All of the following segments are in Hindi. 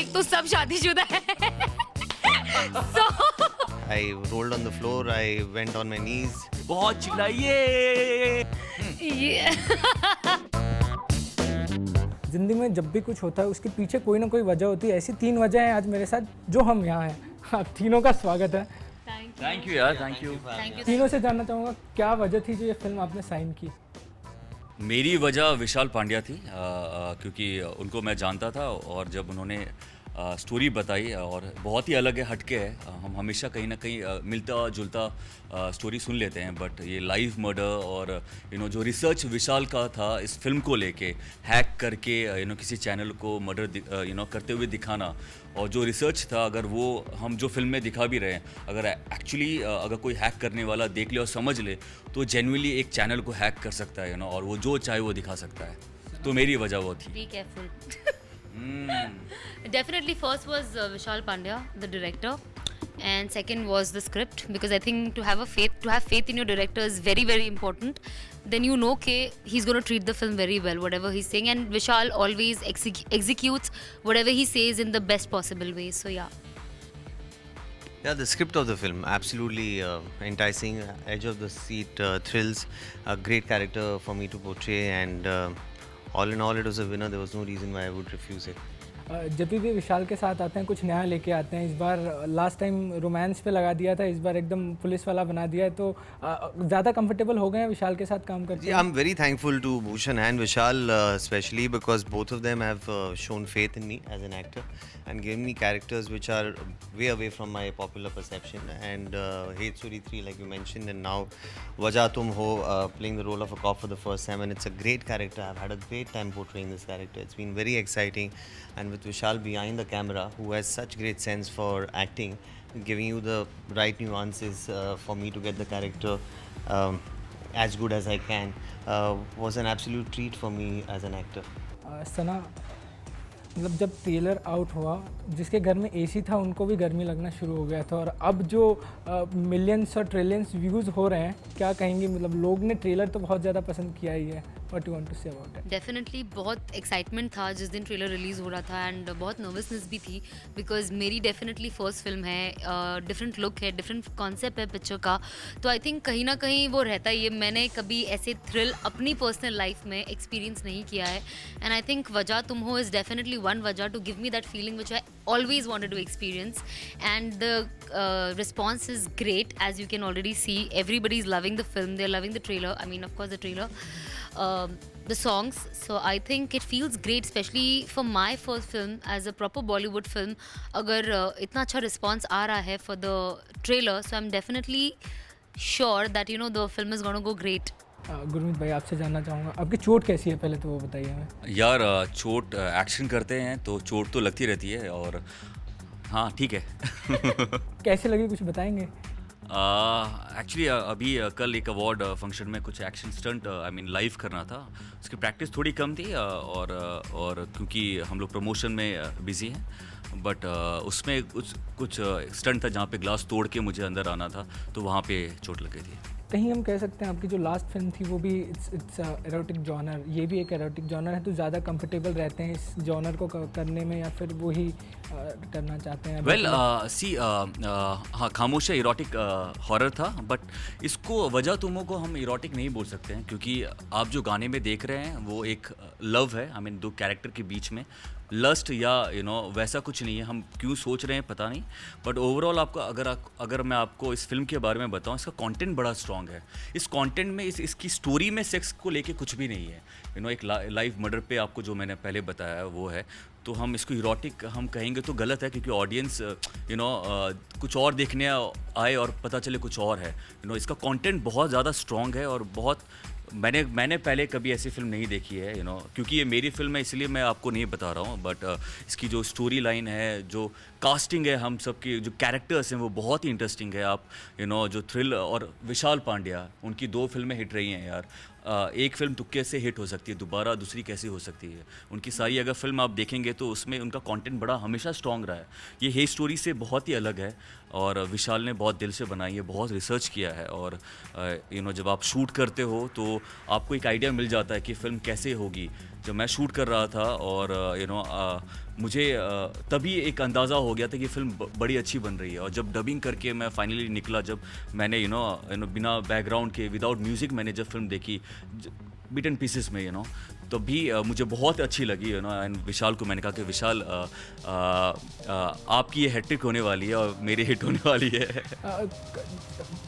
एक तो सब शादीशुदा है so I rolled on the floor, I went on my knees. बहुत चिल्लाइए। ये ज़िंदगी में जब भी कुछ होता है उसके पीछे कोई ना कोई वजह होती है। ऐसी 3 वजह हैं आज मेरे साथ जो हम यहाँ हैं। आप तीनों का स्वागत है। थैंक यू यार, थैंक यू। तीनों से जानना चाहूँगा क्या वजह थी जो ये फिल्म आपने साइन की। मेरी वजह विशाल पांड्या थी, क्योंकि उनको मैं जानता था और जब उन्होंने स्टोरी बताई और बहुत ही अलग है, हटके है। हम हमेशा कहीं ना कहीं मिलता जुलता स्टोरी सुन लेते हैं, बट ये लाइव मर्डर और जो रिसर्च विशाल का था इस फिल्म को लेके, हैक करके किसी चैनल को मर्डर करते हुए दिखाना, और जो रिसर्च था अगर वो हम जो फिल्म में दिखा भी रहे हैं, अगर एक्चुअली अगर कोई हैक करने वाला देख ले और समझ ले तो जेन्युइनली एक चैनल को हैक कर सकता है और वो जो चाहे वो दिखा सकता है। तो मेरी वजह वो थी। Be careful. Definitely, first was Vishal Pandya, the director, and second was the script. Because I think to have faith in your director is very, very important. Then you know कि he's going to treat the film very well, whatever he's saying, and Vishal always executes whatever he says in the best possible way. So yeah. Yeah, the script of the film, absolutely enticing, edge of the seat thrills, a great character for me to portray, and all in all it was a winner. There was no reason why I would refuse it. जब भी विशाल के साथ आते हैं कुछ नया लेके आते हैं। इस बार लास्ट टाइम रोमांस पे लगा दिया था, इस बार एकदम पुलिस वाला बना दिया है। तो ज़्यादा कंफर्टेबल हो गए हैं विशाल के साथ काम करके? Yeah, I'm very thankful to Bhushan and Vishal especially because both of them have shown faith in me as an actor and given me characters which are way away from my popular perception. And Hate Suri 3, like you mentioned, and now Wajah Tum Ho, playing the role of a cop for the first time, and it's a great character. I've had a great time portraying this character. It's been very exciting, and with Vishal behind the camera, who has such great sense for acting, giving you the right nuances for me to get the character as good as I can, was an absolute treat for me as an actor. सना, मतलब जब ट्रेलर आउट हुआ, जिसके घर में एसी था उनको भी गर्मी लगना शुरू हो गया था, और अब जो मिलियंस और ट्रिलियंस व्यूज़ हो रहे हैं, क्या कहेंगे? मतलब लोग ने ट्रेलर तो बहुत ज़्यादा पसंद किया ही है। What you want to say about it? Definitely बहुत एक्साइटमेंट था जिस दिन ट्रेलर रिलीज़ हो रहा था, एंड बहुत नर्वसनेस भी थी बिकॉज मेरी डेफिनेटली फर्स्ट फिल्म है, डिफरेंट लुक है, डिफरेंट कॉन्सेप्ट है पिक्चर का। तो आई थिंक कहीं ना कहीं वो रहता ही है। मैंने कभी ऐसे थ्रिल अपनी पर्सनल लाइफ में एक्सपीरियंस नहीं किया है, एंड आई थिंक वजह तुम हो इज़ डेफिनेटली वन वजह to give me that feeling which I always wanted to experience, and the response is great. As you can already see, everybody's loving the film, they're loving the trailer, I mean of course the trailer, the songs. So I think it feels great, especially for my first film as a proper Bollywood film. अगर इतना अच्छा response आ रहा है for the trailer, so I'm definitely sure that the film is going to go great. Gurmeet भाई, आपसे जानना चाहूँगा आपकी चोट कैसी है, पहले तो वो बताइए हमें। यार चोट, एक्शन करते हैं तो चोट तो लगती रहती है, और हाँ ठीक है। कैसे लगी, कुछ बताएंगे? एक्चुअली अभी कल एक अवार्ड फंक्शन में कुछ एक्शन स्टंट लाइव करना था, उसकी प्रैक्टिस थोड़ी कम थी, और क्योंकि हम लोग प्रमोशन में बिजी हैं, बट उसमें कुछ स्टंट था जहाँ पे ग्लास तोड़ के मुझे अंदर आना था, तो वहाँ पे चोट लग गई थी। कहीं हम कह सकते हैं आपकी जो लास्ट फिल्म थी वो भी इट्स एरोटिक जॉनर, ये भी एक एरोटिक जॉनर है, तो ज़्यादा कंफर्टेबल रहते हैं इस जॉनर को करने में, या फिर वो ही करना चाहते हैं? वेल हाँ, खामोश इरोटिक हॉरर था, बट इसको वजह तुमों को हम इरोटिक नहीं बोल सकते हैं, क्योंकि आप जो गाने में देख रहे हैं वो एक लव है, दो कैरेक्टर के बीच में लस्ट या वैसा कुछ नहीं है। हम क्यों सोच रहे हैं पता नहीं, बट ओवरऑल आपका अगर मैं आपको इस फिल्म के बारे में बताऊं, इसका कंटेंट बड़ा स्ट्रांग है। इस कंटेंट में इसकी स्टोरी में सेक्स को लेके कुछ भी नहीं है। एक लाइव मर्डर पे आपको जो मैंने पहले बताया वो है, तो हम इसको इरोटिक हम कहेंगे तो गलत है, क्योंकि ऑडियंस कुछ और देखने आए और पता चले कुछ और है। इसका कंटेंट बहुत ज़्यादा स्ट्रांग है, और बहुत मैंने पहले कभी ऐसी फिल्म नहीं देखी है, क्योंकि ये मेरी फिल्म है इसलिए मैं आपको नहीं बता रहा हूँ, बट इसकी जो स्टोरी लाइन है, जो कास्टिंग है हम सब की, जो कैरेक्टर्स हैं वो बहुत ही इंटरेस्टिंग है। आप जो थ्रिल, और विशाल पांड्या, उनकी 2 फिल्में हिट रही हैं यार। एक फिल्म तुक्के से हिट हो सकती है, दोबारा दूसरी कैसे हो सकती है? उनकी सारी अगर फिल्म आप देखेंगे तो उसमें उनका कंटेंट बड़ा हमेशा स्ट्रॉन्ग रहा है। ये हे स्टोरी से बहुत ही अलग है, और विशाल ने बहुत दिल से बनाई है, बहुत रिसर्च किया है। और जब आप शूट करते हो तो आपको एक आइडिया मिल जाता है कि फ़िल्म कैसे होगी। जब मैं शूट कर रहा था और मुझे तभी एक अंदाज़ा हो गया था कि फ़िल्म बड़ी अच्छी बन रही है। और जब डबिंग करके मैं फाइनली निकला, जब मैंने बिना बैकग्राउंड के, विदाउट म्यूज़िक मैंने जब फिल्म देखी बिट एंड पीसेस में तो भी मुझे बहुत अच्छी लगी एंड विशाल को मैंने कहा कि विशाल आपकी ये हैट्रिक होने वाली है और मेरी हिट होने वाली है।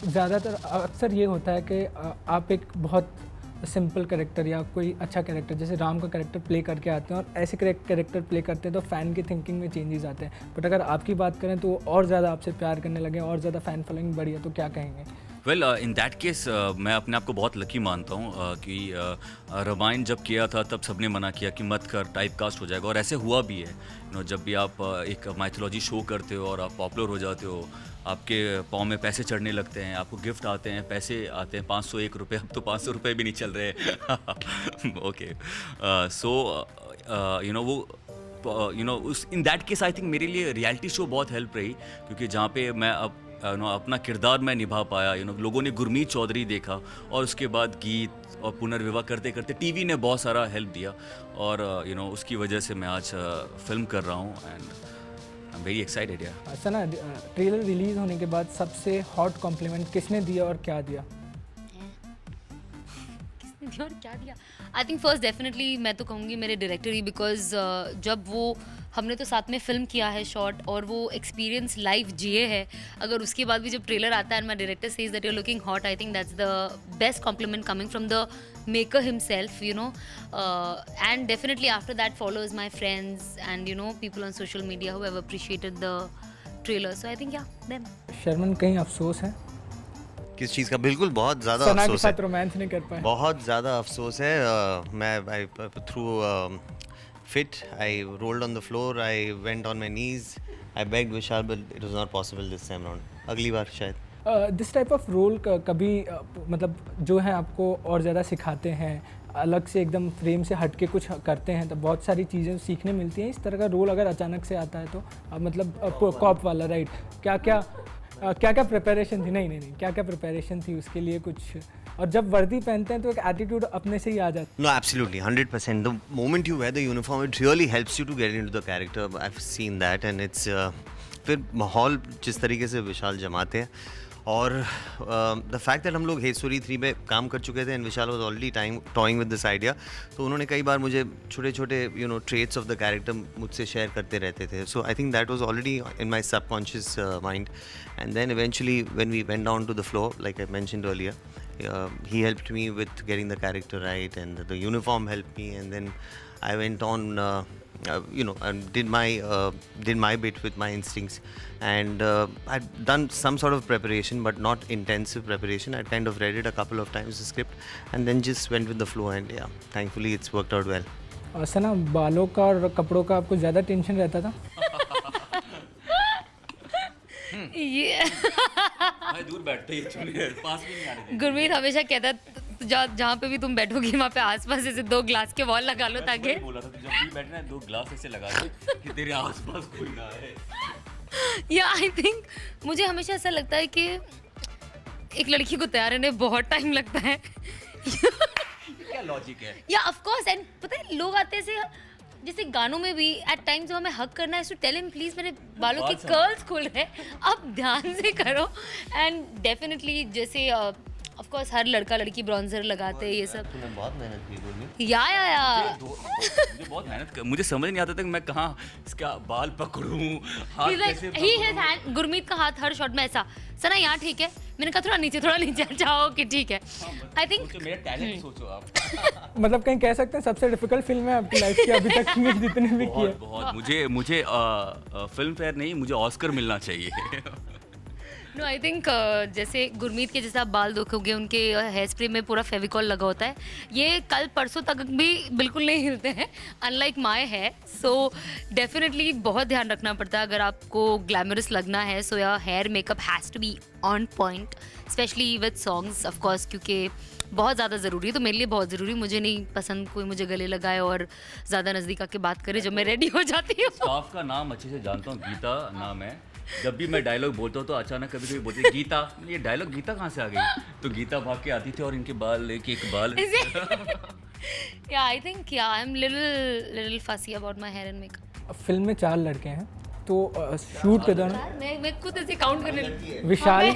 ज़्यादातर अक्सर ये होता है कि आप एक बहुत सिंपल कैरेक्टर या कोई अच्छा कैरेक्टर, जैसे राम का कैरेक्टर प्ले करके आते हैं, और ऐसे कैरेक्टर प्ले करते हैं तो फ़ैन की थिंकिंग में चेंजेस आते हैं। बट अगर आपकी बात करें तो वो और ज़्यादा आपसे प्यार करने लगे, और ज़्यादा फ़ैन फॉलोइंग बढ़ी है, तो क्या कहेंगे? वेल इन दैट केस मैं अपने आप को बहुत लकी मानता हूँ कि रामायण जब किया था तब सबने मना किया कि मत कर, टाइप कास्ट हो जाएगा, और ऐसे हुआ भी है। जब भी आप एक माइथोलॉजी शो करते हो और आप पॉपुलर हो जाते हो, आपके पाँव में पैसे चढ़ने लगते हैं, आपको गिफ्ट आते हैं, पैसे आते हैं, 500 1 रुपये, अब तो 500 रुपये भी नहीं चल रहे। ओके, सो वो उस in that case I think मेरे लिए रियलिटी शो बहुत हेल्प रही, क्योंकि जहाँ पे मैं अपना किरदार मैं निभा पाया। लोगों ने गुरमीत चौधरी देखा, और उसके बाद गीत और पुनर्विवाह करते करते टीवी ने बहुत सारा हेल्प दिया, और उसकी वजह से मैं आज फिल्म कर रहा हूँ, and I am very excited यार। सना, ट्रेलर रिलीज़ होने के बाद सबसे हॉट कॉम्प्लीमेंट किसने दिया और क्या दिया? किसने दिया और क्या दिया? आई थिंक फर्स्ट डेफिनेटली मैं तो कहूँगी मेरे डायरेक्टर ही, बिकॉज जब वो हमने तो साथ में फिल्म किया है शॉर्ट, और वो एक्सपीरियंस लाइव जिए है, अगर उसके बाद भी जब ट्रेलर आता है and my director says that you are looking hot, I think that's the best compliment coming from the maker himself, and definitely after that follows my friends and people on social media who have appreciated the trailer, so I think yeah, them. Sharman, कहीं अफसोस है किस चीज़ का? बिल्कुल, बहुत ज़्यादा सना के अफसोस है, साथ रोमांस नहीं कर पाए? बहुत ज़्यादा अफसोस है। मैं through fit, I rolled on the floor, I went on my knees, I begged Vishal, but it was not possible this time around. अगली बार शायद। दिस टाइप ऑफ रोल कभी मतलब जो है आपको और ज़्यादा सिखाते हैं, अलग से एकदम फ्रेम से हट के कुछ करते हैं, तो बहुत सारी चीज़ें सीखने मिलती हैं। इस तरह का रोल अगर अचानक से आता है तो मतलब कॉप वाला, राइट, क्या क्या प्रिपरेशन थी? नहीं, क्या क्या प्रिपरेशन थी उसके लिए कुछ? और जब वर्दी पहनते हैं तो एक एटीट्यूड अपने से ही आ जाता है। No, absolutely, 100%. The moment you wear the uniform, it really helps you to get into the character. I've seen that, and it's फिर माहौल जिस तरीके से विशाल जमाते हैं, और द फैक्ट दैट हम लोग हे स्टोरी 3 में काम कर चुके थे and Vishal was already toying with this idea, तो उन्होंने कई बार मुझे छोटे छोटे ट्रेट्स ऑफ द कैरेक्टर मुझसे शेयर करते रहते थे। So I think that was already in my subconscious mind, and then eventually when we went down to the floor, like I mentioned earlier, he helped me with getting the character right, and the uniform helped me, and then I went on and did my bit with my instincts, and I'd done some sort of preparation, but not intensive preparation. I'd kind of read it a couple of times, the script, and then just went with the flow, and yeah, thankfully it's worked out well. सना, बालों का और कपड़ों का आपको ज़्यादा टेंशन रहता था? ये भाई दूर बैठते ही पास भी नहीं आ रहे थे। गुरमीत हमेशा कहता जहाँ पे भी तुम बैठोगी वहाँ पे आसपास ऐसे 2 ग्लास के वॉल लगा लो, ताकि बोला था जब भी बैठना है 2 ग्लास ऐसे लगा दे कि तेरे आसपास कोई ना आए। या आई थिंक मुझे हमेशा ऐसा लगता है कि एक लड़की को तैयार होने बहुत टाइम लगता है। क्या लॉजिक है? या ऑफ कोर्स, एंड पता है लोग आते से जैसे गानों में भी एट टाइम्स हमें हक करना है, टू टेल हिम प्लीज मेरे बालों के कर्ल्स खुल रहे हैं, आप ध्यान से करो। एंड डेफिनेटली जैसे ऑफ कोर्स हर लड़का लड़की ब्रॉन्जर लगाते हैं, ये सब। तूने बहुत मेहनत की गुरमीत। या मुझे बहुत मेहनत मुझे समझ नहीं आता था कि मैं कहाँ इसका बाल पकड़ूं, हाथ कैसे पकड़ूं। गुरमीत का हाथ हर शॉट में ऐसा, सना यहाँ ठीक है, मैंने कहा थोड़ा नीचे जाओ कि ठीक है। आई थिंक मेरा टैलेंट सोचो आप। मतलब कहीं कह सकते हैं सबसे डिफिकल्ट फिल्म है आपकी लाइफ की अभी तक में जितने भी किए। बहुत मुझे फिल्म फेयर नहीं, मुझे ऑस्कर मिलना चाहिए। नो आई थिंक जैसे गुरमीत के जैसे आप बाल देखोगे उनके हेयर स्प्रे में पूरा फेविकॉल लगा होता है, ये कल परसों तक भी बिल्कुल नहीं हिलते हैं अनलाइक माय है। सो डेफिनेटली बहुत ध्यान रखना पड़ता है अगर आपको ग्लैमरस लगना है। So your hair makeup has to be on point, specially with songs of course, क्योंकि बहुत ज़्यादा ज़रूरी है। तो मेरे लिए बहुत ज़रूरी, मुझे नहीं पसंद कोई मुझे गले लगाए और ज़्यादा नज़दीक आके बात करे जब मैं रेडी हो जाती हूँ। स्टाफ का नाम अच्छे से जानता हूँ, गीता नाम है। जब भी मैं डायलॉग बोलता हूँ तो अचानक कभी कभी बोलती है गीता, ये डायलॉग गीता कहाँ से आ गई? तो गीता भाग के आती थी और इनके बाल एक एक बाल Yeah, I think yeah, I'm little fussy about my hair and makeup. Film में 4 लड़के हैं, तो शूट के दौरान यार मैं खुद ऐसे काउंट करने लगी। विशाल हाँ,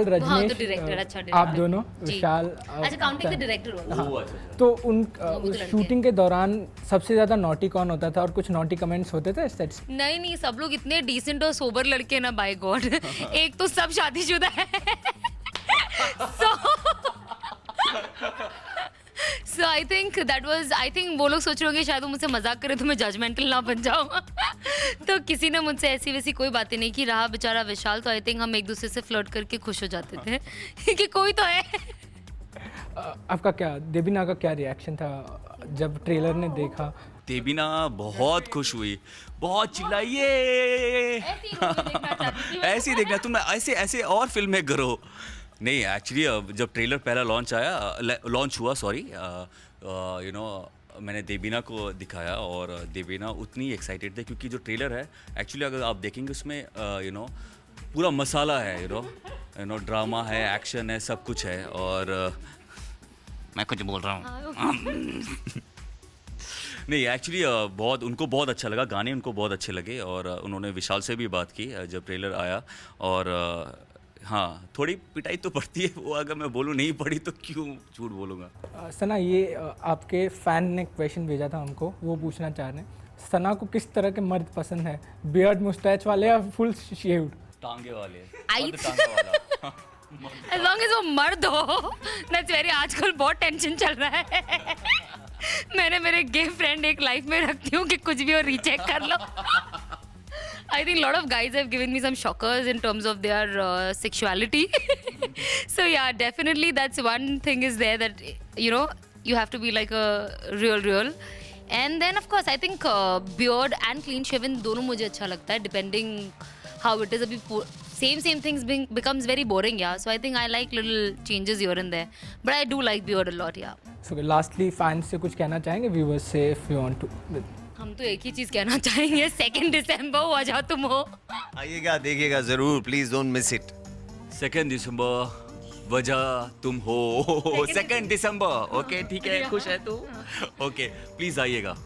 तो रजनीश, director, अच्छा, आप director। दोनों जी। विशाल अच्छा, काउंटिंग द डायरेक्टर वाला। ओह, अच्छा। तो उन तो लड़के शूटिंग के दौरान सबसे ज़्यादा नॉटी कौन होता था और कुछ नॉटी कमेंट्स होते थे सेट्स? नहीं सब लोग इतने डिसेंट और सोबर लड़के ना, बाय गॉड। एक तो सब शादीशुदा है। सो आई थिंक वो लोग सोच रहे होंगे शायद वो मुझसे मजाक करे तो मैं जजमेंटल ना बन जाऊँ। तो किसी ने मुझसे ऐसी वैसी कोई बातें नहीं की। रहा बेचारा विशाल, तो आई थिंक हम एक दूसरे से फ्लर्ट करके खुश हो जाते थे कि कोई तो है। आपका क्या, देबीना का क्या रिएक्शन था जब ट्रेलर ने देखा? देबीना बहुत खुश हुई, बहुत चिल्लाई, ये ऐसे ही देखना, तुम ऐसे ऐसे और फिल्में करो। नहीं, एक्चुअली जब ट्रेलर पहला लॉन्च हुआ, सॉरी, यू नो, मैंने देबीना को दिखाया और देबीना उतनी एक्साइटेड थे क्योंकि जो ट्रेलर है एक्चुअली अगर आप देखेंगे उसमें यू नो पूरा मसाला है, यू नो ड्रामा है, एक्शन है, सब कुछ है। और मैं कुछ बोल रहा हूँ नहीं, एक्चुअली बहुत उनको बहुत अच्छा लगा, गाने उनको बहुत अच्छे लगे और उन्होंने विशाल से भी बात की जब ट्रेलर आया। और हाँ, थोड़ी पिटाई तो पड़ती है, वो अगर मैं बोलूँ नहीं पड़ी तो क्यों झूठ बोलूँगा। सना, ये आपके फैन ने क्वेश्चन भेजा था हमको, वो पूछना चाह रहे हैं सना को किस तरह के मर्द पसंद है, बियर्ड मुस्टैच वाले या फुल शेव्ड? टांगे वाले, आई- टांगे वाला। As long as वो मर्द हो, that's very, आजकल बहुत टेंशन चल रहा है। मैंने मेरे गे फ्रेंड एक लाइफ में रखती हूँ कि कुछ भी हो रीचेक कर लो। I think a lot of guys have given me some shockers in terms of their sexuality. So yeah, definitely that's one thing is there that, you know, you have to be like a real. And then of course I think beard and clean shaven दोनों मुझे अच्छा लगता है, depending how it is. अभी same things becomes very boring, yeah. So I think I like little changes here and there, but I do like beard a lot, yeah. So lastly, fans से कुछ कहना चाहेंगे, viewers से, if you want to? हम तो एक ही चीज कहना चाहेंगे, 2 दिसंबर हो जाओ तुम हो। आइएगा, देखिएगा जरूर, प्लीज डोंट मिस इट। 2 दिसंबर वजह तुम हो। 2 दिसंबर, ओके, ठीक है, खुश है तू? ओके, प्लीज आइएगा।